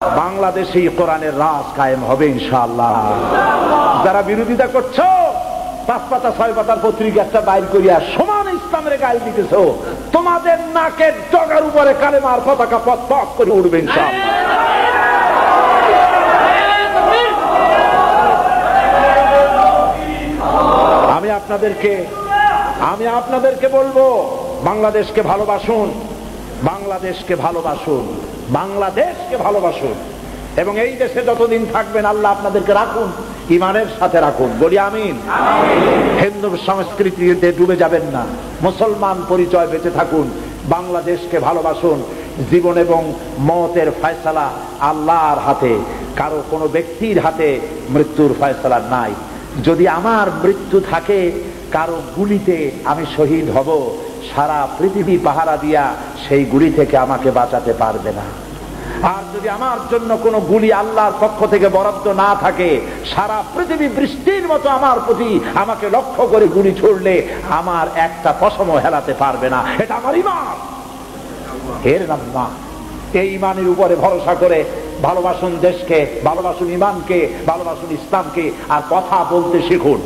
বাংলাদেশে কোরআনের রাজ কায়েম হবে ইনশাআল্লাহ। যারা বিরোধিতা করছো, 5 পাতা 6 পাতার পত্রিকা একটা বাইর করিয়া সমান ইসলামের গায়ে দিতেছ, তোমাদের নাকের ডগার উপরে কালেমার পতাকা পথ পথ করে উঠবে ইনশাআল্লাহ। আমি আপনাদেরকে বলবো, বাংলাদেশকে ভালোবাসুন, বাংলাদেশকে ভালোবাসুন, বাংলাদেশকে ভালোবাসুন। এবং এই দেশে যতদিন থাকবেন আল্লাহ আপনাদেরকে রাখুন, ইমানের সাথে রাখুন। বলি আমিন। হিন্দু সংস্কৃতিতে ডুবে যাবেন না, মুসলমান পরিচয় বেঁচে থাকুন, বাংলাদেশকে ভালোবাসুন। জীবন এবং মওতের ফয়সালা আল্লাহর হাতে, কারো কোনো ব্যক্তির হাতে মৃত্যুর ফয়সালা নাই। যদি আমার মৃত্যু থাকে কারো গুলিতে আমি শহীদ হব, সারা পৃথিবী পাহারা দিয়া সেই গুলি থেকে আমাকে বাঁচাতে পারবে না। আর যদি আমার জন্য কোনো গুলি আল্লাহর পক্ষ থেকে বরাদ্দ না থাকে, সারা পৃথিবী বৃষ্টির মতো আমার প্রতি আমাকে লক্ষ্য করে গুলি ছুড়লে আমার একটা পশমও হেলাতে পারবে না। এটা আমার ঈমান, এর নাম না। এই ঈমানের উপরে ভরসা করে ভালোবাসুন দেশকে, ভালোবাসুন ঈমানকে, ভালোবাসুন ইসলামকে, আর কথা বলতে শিখুন।